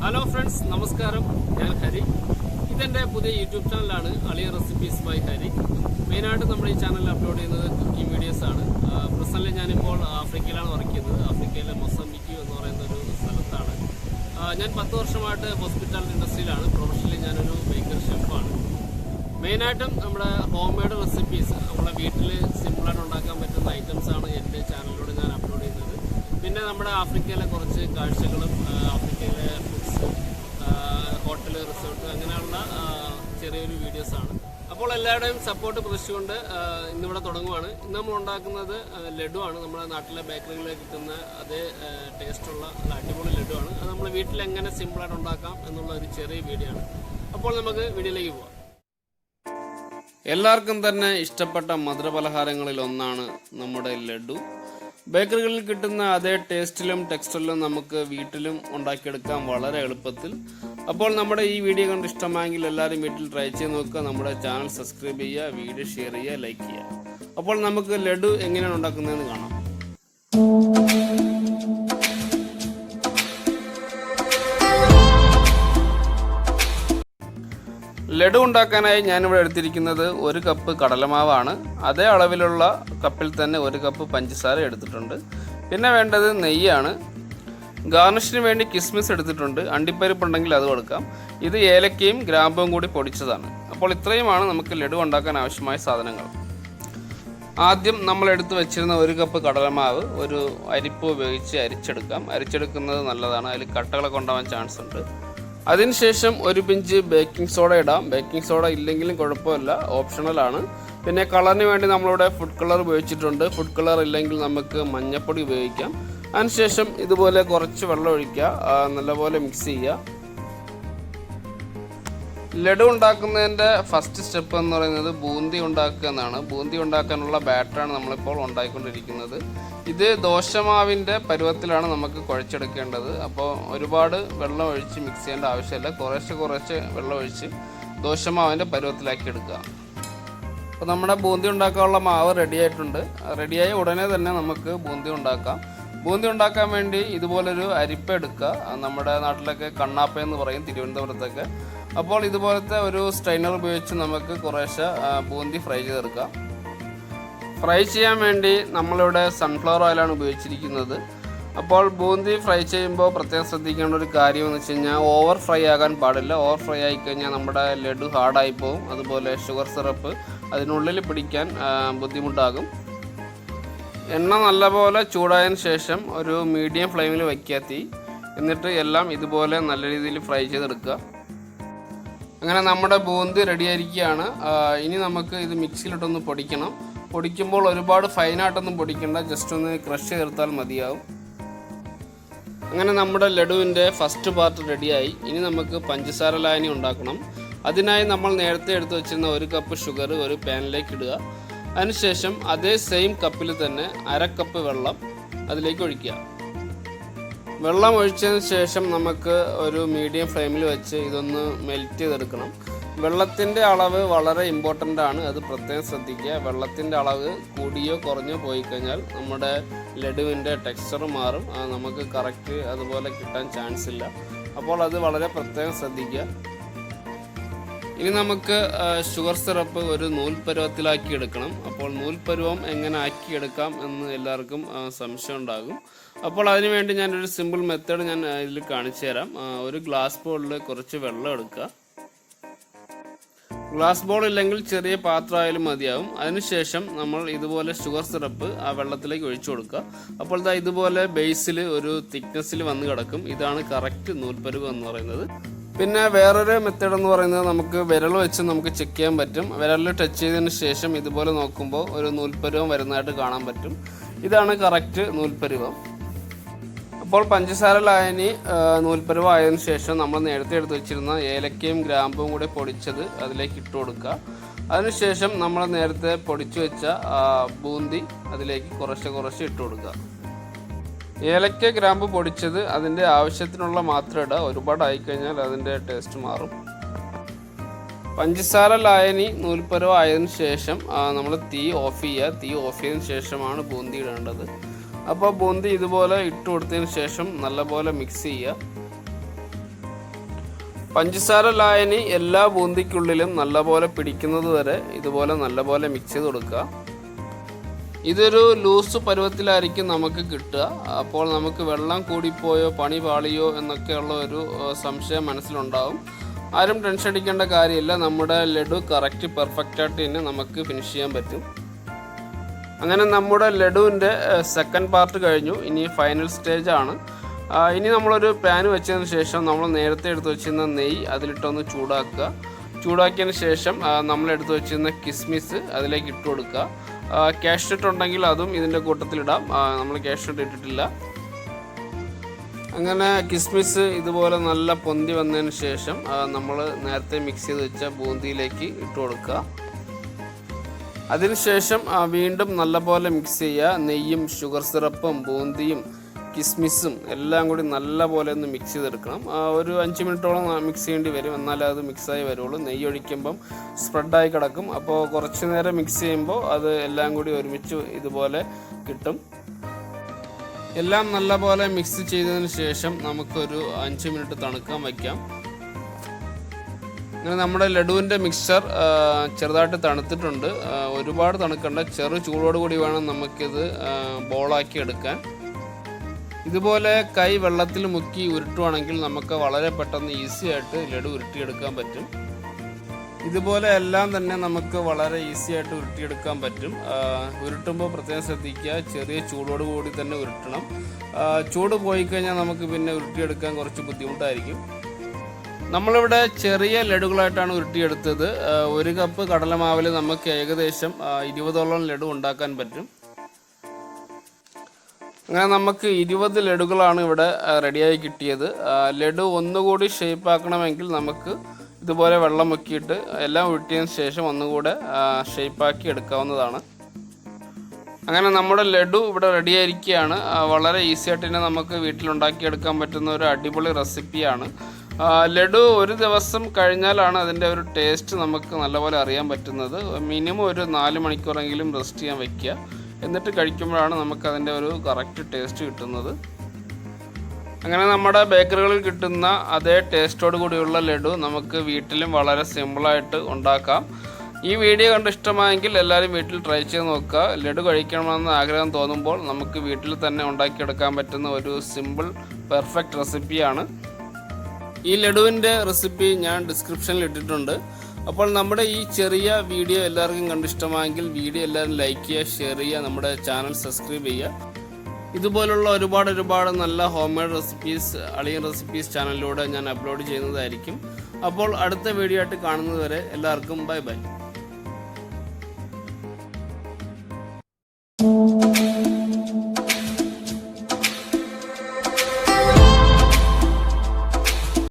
Hello friends, Namaskaram. I am Hari. This is my YouTube channel, Aliyan Recipes by Hari. Main out of this channel upload cooking videos. Personally, I am in Africa, Mozambique, I am in the hospital industry. Professionally, I am a baker chef. Main item homemade recipes. Simple items on the channel. പിന്നെ നമ്മുടെ ആഫ്രിക്കയിലെ കുറച്ച് കാഴ്ചകളും ആഫ്രിക്കയിലെ foods hotel resort അങ്ങനെയുള്ള ചെറിയൊരു videos ആണ്. അപ്പോൾ എല്ലാവരുടെയും സപ്പോർട്ട് പ്രതീക്ഷിച്ചുകൊണ്ട് ഇന്നിവിടെ തുടങ്ങുവാണ്. ഇന്ന് നമ്മൾ ഉണ്ടാക്കുന്നത് ലഡു ആണ്. നമ്മുടെ നാട്ടിലെ ബേക്കറികളിൽ കിട്ടുന്ന അതേ ടേസ്റ്റുള്ള അടിപൊളി ലഡു ആണ്. അത് നമ്മൾ വീട്ടിൽ എങ്ങനെ സിമ്പിളായിട്ട് ഉണ്ടാക്കാം എന്നുള്ള ഒരു ചെറിയ വീഡിയോ ആണ്. അപ്പോൾ നമുക്ക് വീഡിയോയിലേക്ക് പോവാം. എല്ലാവർക്കും തന്നെ ഇഷ്ടപ്പെട്ട മധുരപലഹാരങ്ങളിൽ ഒന്നാണ് നമ്മുടെ ലഡു. ബേക്കറികളിൽ കിട്ടുന്ന അതേ ടേസ്റ്റിലും ടെക്സ്ചറിലും നമുക്ക് വീട്ടിലും ഉണ്ടാക്കിയെടുക്കാം വളരെ എളുപ്പത്തിൽ. അപ്പോൾ നമ്മുടെ ഈ വീഡിയോ കണ്ട് ഇഷ്ടമായെങ്കിൽ എല്ലാവരും വീട്ടിൽ ട്രൈ ചെയ്ത് നോക്കുക. നമ്മുടെ ചാനൽ സബ്സ്ക്രൈബ് ചെയ്യുക, വീഡിയോ ഷെയർ ചെയ്യുക, ലൈക്ക് ചെയ്യുക. അപ്പോൾ നമുക്ക് ലഡു എങ്ങനെയാണ് ഉണ്ടാക്കുന്നതെന്ന് കാണാം. ലഡു ഉണ്ടാക്കാനായി ഞാനിവിടെ എടുത്തിരിക്കുന്നത് 1 കപ്പ് കടലമാവാണ്. അതേ അളവിലുള്ള കപ്പിൽ തന്നെ 1 കപ്പ് പഞ്ചസാര എടുത്തിട്ടുണ്ട്. പിന്നെ വേണ്ടത് നെയ്യാണ്. ഗാർണിഷിന് വേണ്ടി കിസ്മിസ് എടുത്തിട്ടുണ്ട്. അണ്ടിപ്പരിപ്പ് ഉണ്ടെങ്കിൽ അത് കൊടുക്കാം. ഇത് ഏലക്കയും ഗ്രാമ്പും കൂടി പൊടിച്ചതാണ്. അപ്പോൾ ഇത്രയുമാണ് നമുക്ക് ലഡു ഉണ്ടാക്കാൻ ആവശ്യമായ സാധനങ്ങൾ. ആദ്യം നമ്മൾ എടുത്ത് വെച്ചിരുന്ന 1 കപ്പ് കടലമാവ് ഒരു അരിപ്പ് ഉപയോഗിച്ച് അരിച്ചെടുക്കാം. അരിച്ചെടുക്കുന്നത് നല്ലതാണ്, അതിൽ കട്ടകളൊക്കെ ഉണ്ടാവാൻ ചാൻസ് ഉണ്ട്. അതിനുശേഷം 1 പിഞ്ച് ബേക്കിംഗ് സോഡ ഇടാം. ബേക്കിംഗ് സോഡ ഇല്ലെങ്കിലും കുഴപ്പമില്ല, ഓപ്ഷണലാണ്. പിന്നെ കളറിന് വേണ്ടി നമ്മളിവിടെ ഫുഡ് കളർ ഉപയോഗിച്ചിട്ടുണ്ട്. ഫുഡ് കളർ ഇല്ലെങ്കിൽ നമുക്ക് മഞ്ഞൾപ്പൊടി ഉപയോഗിക്കാം. അതിനുശേഷം ഇതുപോലെ കുറച്ച് വെള്ളം ഒഴിക്കുക, നല്ലപോലെ മിക്സ് ചെയ്യുക. ലഡു ഉണ്ടാക്കുന്നതിൻ്റെ ഫസ്റ്റ് സ്റ്റെപ്പ് എന്ന് പറയുന്നത് ബൂന്തി ഉണ്ടാക്കുക എന്നാണ്. ബൂന്തി ഉണ്ടാക്കാനുള്ള ബാറ്ററാണ് നമ്മളിപ്പോൾ ഉണ്ടാക്കിക്കൊണ്ടിരിക്കുന്നത്. ഇത് ദോശമാവിൻ്റെ പരുവത്തിലാണ് നമുക്ക് കുഴച്ചെടുക്കേണ്ടത്. അപ്പോൾ ഒരുപാട് വെള്ളം ഒഴിച്ച് മിക്സ് ചെയ്യേണ്ട ആവശ്യമില്ല. കുറേശ്ശെ വെള്ളം ഒഴിച്ച് ദോശമാവിൻ്റെ പരുവത്തിലാക്കി എടുക്കുക. അപ്പോൾ നമ്മുടെ ബൂന്തി ഉണ്ടാക്കാനുള്ള മാവ് റെഡിയായിട്ടുണ്ട്. റെഡിയായി ഉടനെ തന്നെ നമുക്ക് ബൂന്തി ഉണ്ടാക്കാം. ബൂന്തി ഉണ്ടാക്കാൻ വേണ്ടി ഇതുപോലൊരു അരിപ്പ എടുക്കുക. നമ്മുടെ നാട്ടിലൊക്കെ കണ്ണാപ്പ എന്ന് പറയും, തിരുവനന്തപുരത്തൊക്കെ. അപ്പോൾ ഇതുപോലത്തെ ഒരു സ്ട്രെയിനർ ഉപയോഗിച്ച് നമുക്ക് കുറേശ്ശെ ബൂന്തി ഫ്രൈ ചെയ്തെടുക്കാം. ഫ്രൈ ചെയ്യാൻ വേണ്ടി നമ്മളിവിടെ സൺഫ്ലവർ ഓയിലാണ് ഉപയോഗിച്ചിരിക്കുന്നത്. അപ്പോൾ ബൂന്തി ഫ്രൈ ചെയ്യുമ്പോൾ പ്രത്യേകം ശ്രദ്ധിക്കേണ്ട ഒരു കാര്യം എന്ന് വെച്ച് കഴിഞ്ഞാൽ ഓവർ ഫ്രൈ ആകാൻ പാടില്ല. ഓവർ ഫ്രൈ ആയിക്കഴിഞ്ഞാൽ നമ്മുടെ ലഡു ഹാർഡായി പോകും. അതുപോലെ ഷുഗർ സിറപ്പ് അതിനുള്ളിൽ പിടിക്കാൻ ബുദ്ധിമുട്ടാകും. എണ്ണ നല്ലപോലെ ചൂടായതിന് ശേഷം ഒരു മീഡിയം ഫ്ലെയിമിൽ വയ്ക്കുക തീ. എന്നിട്ട് എല്ലാം ഇതുപോലെ നല്ല രീതിയിൽ ഫ്രൈ ചെയ്തെടുക്കുക. അങ്ങനെ നമ്മുടെ ബൂന്തി റെഡിയായിരിക്കുകയാണ്. ഇനി നമുക്ക് ഇത് മിക്സിയിലിട്ടൊന്ന് പൊടിക്കണം. പൊടിക്കുമ്പോൾ ഒരുപാട് ഫൈനായിട്ടൊന്നും പൊടിക്കണ്ട, ജസ്റ്റ് ഒന്ന് ക്രഷ് ചേർത്താൽ മതിയാവും. അങ്ങനെ നമ്മുടെ ലഡുവിൻ്റെ ഫസ്റ്റ് പാർട്ട് റെഡിയായി. ഇനി നമുക്ക് പഞ്ചസാര ലായനി ഉണ്ടാക്കണം. അതിനായി നമ്മൾ നേരത്തെ എടുത്ത് വെച്ചിരുന്ന 1 കപ്പ് ഷുഗർ ഒരു പാനിലേക്ക് ഇടുക. അതിനുശേഷം അതേ സെയിം കപ്പിൽ തന്നെ 1/2 കപ്പ് വെള്ളം അതിലേക്ക് ഒഴിക്കുക. വെള്ളം ഒഴിച്ചതിന് ശേഷം നമുക്ക് ഒരു മീഡിയം ഫ്ലെയിമിൽ വെച്ച് ഇതൊന്ന് മെൽറ്റ് ചെയ്തെടുക്കണം. വെള്ളത്തിൻ്റെ അളവ് വളരെ ഇമ്പോർട്ടൻ്റ് ആണ്, അത് പ്രത്യേകം ശ്രദ്ധിക്കുക. വെള്ളത്തിൻ്റെ അളവ് കൂടിയോ കുറഞ്ഞോ പോയി കഴിഞ്ഞാൽ നമ്മുടെ ലഡുവിൻ്റെ ടെക്സ്ചർ മാറും, നമുക്ക് കറക്റ്റ് അതുപോലെ കിട്ടാൻ ചാൻസ് ഇല്ല. അപ്പോൾ അത് വളരെ പ്രത്യേകം ശ്രദ്ധിക്കുക. ഇനി നമുക്ക് ഷുഗർ സിറപ്പ് ഒരു നൂൽപ്പരുവത്തിലാക്കി എടുക്കണം. അപ്പോൾ നൂൽപ്പരുവം എങ്ങനെ ആക്കിയെടുക്കാം എന്ന് എല്ലാവർക്കും സംശയം ഉണ്ടാകും. അപ്പോൾ അതിനുവേണ്ടി ഞാനൊരു സിമ്പിൾ മെത്തേഡ് ഞാൻ ഇതിൽ കാണിച്ചു തരാം. ഒരു ഗ്ലാസ് ബൗളിൽ കുറച്ച് വെള്ളം എടുക്കുക. ഗ്ലാസ് ബൗൾ ഇല്ലെങ്കിൽ ചെറിയ പാത്രമായാലും മതിയാവും. അതിനുശേഷം നമ്മൾ ഇതുപോലെ ഷുഗർ സിറപ്പ് ആ വെള്ളത്തിലേക്ക് ഒഴിച്ചു കൊടുക്കുക. അപ്പോൾ ഇതുപോലെ ബേസിൽ ഒരു തിക്നെസ്സിൽ വന്ന് കിടക്കും. ഇതാണ് കറക്റ്റ് നൂൽപ്പരുവം എന്ന് പറയുന്നത്. പിന്നെ വേറൊരു മെത്തേഡ് എന്ന് പറയുന്നത് നമുക്ക് വിരൽ വെച്ച് നമുക്ക് ചെക്ക് ചെയ്യാൻ പറ്റും. വിരലിൽ ടച്ച് ചെയ്തതിന് ശേഷം ഇതുപോലെ നോക്കുമ്പോൾ ഒരു നൂൽപ്പരുവം വരുന്നതായിട്ട് കാണാൻ പറ്റും. ഇതാണ് കറക്റ്റ് നൂൽപ്പരുവം. അപ്പോൾ പഞ്ചസാര ലായനി നൂൽപ്പരുവം ആയതിനു ശേഷം നമ്മൾ നേരത്തെ എടുത്ത് വെച്ചിരുന്ന ഏലക്കയും ഗ്രാമ്പും കൂടെ പൊടിച്ചത് അതിലേക്ക് ഇട്ട് കൊടുക്കുക. അതിനുശേഷം നമ്മൾ നേരത്തെ പൊടിച്ചു വെച്ച ബൂന്തി അതിലേക്ക് കുറച്ച് ഇട്ട് കൊടുക്കുക. ഏലക്ക ഗ്രാമ്പ് പൊടിച്ചത് അതിൻ്റെ ആവശ്യത്തിനുള്ള മാത്രം ഇടുക. ഒരുപാട് ആയിക്കഴിഞ്ഞാൽ അതിൻ്റെ ടേസ്റ്റ് മാറും. പഞ്ചസാര ലായനി നൂൽപ്പരുവം ആയതിനു ശേഷം നമ്മൾ തീ ഓഫ് ചെയ്യുക. തീ ഓഫ് ചെയ്തതിന് ശേഷമാണ് ബൂന്തി ഇടേണ്ടത്. അപ്പോൾ ബൂന്തി ഇതുപോലെ ഇട്ട് കൊടുത്തതിന് ശേഷം നല്ലപോലെ മിക്സ് ചെയ്യുക. പഞ്ചസാര ലായനി എല്ലാ ബൂന്തിക്കുള്ളിലും നല്ലപോലെ പിടിക്കുന്നത് വരെ ഇതുപോലെ നല്ലപോലെ മിക്സ് ചെയ്ത് കൊടുക്കുക. ഇതൊരു ലൂസ് പരുവത്തിലായിരിക്കും നമുക്ക് കിട്ടുക. അപ്പോൾ നമുക്ക് വെള്ളം കൂടിപ്പോയോ പണി പാളിയോ എന്നൊക്കെയുള്ള ഒരു സംശയം മനസ്സിലുണ്ടാവും. ആരും ടെൻഷൻ അടിക്കേണ്ട കാര്യമില്ല. നമ്മുടെ ലഡു കറക്റ്റ് പെർഫെക്റ്റായിട്ട് തന്നെ നമുക്ക് ഫിനിഷ് ചെയ്യാൻ പറ്റും. അങ്ങനെ നമ്മുടെ ലഡുവിൻ്റെ സെക്കൻഡ് പാർട്ട് കഴിഞ്ഞു. ഇനി ഫൈനൽ സ്റ്റേജാണ്. ഇനി നമ്മളൊരു പാൻ വെച്ചതിന് ശേഷം നമ്മൾ നേരത്തെ എടുത്ത് വെച്ചിരുന്ന നെയ്യ് അതിലിട്ടൊന്ന് ചൂടാക്കുക. ചൂടാക്കിയതിന് ശേഷം നമ്മൾ എടുത്ത് വെച്ചിരുന്ന കിസ്മിസ് അതിലേക്ക് ഇട്ട് കൊടുക്കുക. കാഷ്യൂനട്ട് ഉണ്ടെങ്കിൽ അതും ഇതിൻ്റെ കൂട്ടത്തിലിടാം. നമ്മൾ കാഷ്യൂനട്ട് ഇട്ടിട്ടില്ല. അങ്ങനെ കിസ്മിസ് ഇതുപോലെ നല്ല പൊന്തി വന്നതിന് ശേഷം നമ്മൾ നേരത്തെ മിക്സ് ചെയ്ത് വെച്ച ബൂന്തിയിലേക്ക് ഇട്ട് കൊടുക്കുക. അതിനുശേഷം വീണ്ടും നല്ലപോലെ മിക്സ് ചെയ്യുക. നെയ്യും ഷുഗർ സിറപ്പും ബൂന്തിയും കിസ്മിസും എല്ലാം കൂടി നല്ലപോലെ ഒന്ന് മിക്സ് ചെയ്തെടുക്കണം. ഒരു 5 മിനിറ്റോളം മിക്സ് ചെയ്യേണ്ടി വരും. എന്നാലേ അത് മിക്സായി വരുള്ളൂ. നെയ്യ് ഒഴിക്കുമ്പം സ്പ്രെഡായി കിടക്കും. അപ്പോൾ കുറച്ച് നേരം മിക്സ് ചെയ്യുമ്പോൾ അത് എല്ലാം കൂടി ഒരുമിച്ച് ഇതുപോലെ കിട്ടും. എല്ലാം നല്ലപോലെ മിക്സ് ചെയ്തതിന് ശേഷം നമുക്കൊരു 5 മിനിറ്റ് തണുക്കാൻ വയ്ക്കാം. അങ്ങനെ നമ്മുടെ ലഡുവിൻ്റെ മിക്സ്ചർ ചെറുതായിട്ട് തണുത്തിട്ടുണ്ട്. ഒരുപാട് തണുക്കണ്ട, ചെറു ചൂടോട് കൂടി വേണം നമുക്കിത് ബോളാക്കി എടുക്കാൻ. ഇതുപോലെ കൈ വെള്ളത്തിൽ മുക്കി ഉരുട്ടുവാണെങ്കിൽ നമുക്ക് വളരെ പെട്ടെന്ന് ഈസി ആയിട്ട് ലഡു ഉരുട്ടിയെടുക്കാൻ പറ്റും. ഇതുപോലെ എല്ലാം തന്നെ നമുക്ക് വളരെ ഈസി ആയിട്ട് ഉരുട്ടിയെടുക്കാൻ പറ്റും. ഉരുട്ടുമ്പോൾ പ്രത്യേകം ശ്രദ്ധിക്കുക, ചെറിയ ചൂടോട് കൂടി തന്നെ ഉരുട്ടണം. ചൂട് പോയി കഴിഞ്ഞാൽ നമുക്ക് പിന്നെ ഉരുട്ടിയെടുക്കാൻ കുറച്ച് ബുദ്ധിമുട്ടായിരിക്കും. നമ്മളിവിടെ ചെറിയ ലഡുകളായിട്ടാണ് ഉരുട്ടിയെടുത്തത്. 1 കപ്പ് കടലമാവിൽ നമുക്ക് ഏകദേശം 20ഓളം ലഡു ഉണ്ടാക്കാൻ പറ്റും. അങ്ങനെ നമുക്ക് 20 ലഡുകളാണ് ഇവിടെ റെഡിയായി കിട്ടിയത്. ലഡു ഒന്നുകൂടി ഷേപ്പ് ആക്കണമെങ്കിൽ നമുക്ക് ഇതുപോലെ വെള്ളം മുക്കിയിട്ട് എല്ലാം ഉരുട്ടിയതിന് ശേഷം ഒന്നുകൂടെ ഷേപ്പാക്കി എടുക്കാവുന്നതാണ്. അങ്ങനെ നമ്മുടെ ലഡു ഇവിടെ റെഡിയായിരിക്കുകയാണ്. വളരെ ഈസി ആയിട്ട് തന്നെ നമുക്ക് വീട്ടിലുണ്ടാക്കിയെടുക്കാൻ പറ്റുന്ന ഒരു അടിപൊളി റെസിപ്പിയാണ്. ലഡു ഒരു ദിവസം കഴിഞ്ഞാലാണ് അതിൻ്റെ ഒരു ടേസ്റ്റ് നമുക്ക് നല്ലപോലെ അറിയാൻ പറ്റുന്നത്. മിനിമം ഒരു 4 മണിക്കൂറെങ്കിലും റെസ്റ്റ് ചെയ്യാൻ വയ്ക്കുക. എന്നിട്ട് കഴിക്കുമ്പോഴാണ് നമുക്കതിൻ്റെ ഒരു കറക്റ്റ് ടേസ്റ്റ് കിട്ടുന്നത്. അങ്ങനെ നമ്മുടെ ബേക്കറികളിൽ കിട്ടുന്ന അതേ ടേസ്റ്റോട് കൂടിയുള്ള ലഡു നമുക്ക് വീട്ടിലും വളരെ സിമ്പിളായിട്ട് ഉണ്ടാക്കാം. ഈ വീഡിയോ കണ്ട് ഇഷ്ടമായെങ്കിൽ എല്ലാവരും വീട്ടിൽ ട്രൈ ചെയ്ത് നോക്കുക. ലഡു കഴിക്കണമെന്ന് ആഗ്രഹം തോന്നുമ്പോൾ നമുക്ക് വീട്ടിൽ തന്നെ ഉണ്ടാക്കിയെടുക്കാൻ പറ്റുന്ന ഒരു സിമ്പിൾ പെർഫെക്റ്റ് റെസിപ്പിയാണ്. ഈ ലഡുവിൻ്റെ റെസിപ്പി ഞാൻ ഡിസ്ക്രിപ്ഷനിൽ ഇട്ടിട്ടുണ്ട്. അപ്പോൾ നമ്മുടെ ഈ ചെറിയ വീഡിയോ എല്ലാവർക്കും കണ്ടിഷ്ടമായെങ്കിൽ വീഡിയോ എല്ലാവരും ലൈക്ക് ചെയ്യുക, ഷെയർ ചെയ്യുക, നമ്മുടെ ചാനൽ സബ്സ്ക്രൈബ് ചെയ്യുക. ഇതുപോലുള്ള ഒരുപാട് നല്ല ഹോം മെയ്ഡ് റെസിപ്പീസ് അളിയൻ റെസിപ്പീസ് ചാനലിലൂടെ ഞാൻ അപ്ലോഡ് ചെയ്യുന്നതായിരിക്കും. അപ്പോൾ അടുത്ത വീഡിയോ ആയിട്ട് കാണുന്നത് വരെ എല്ലാവർക്കും ബൈ ബൈ.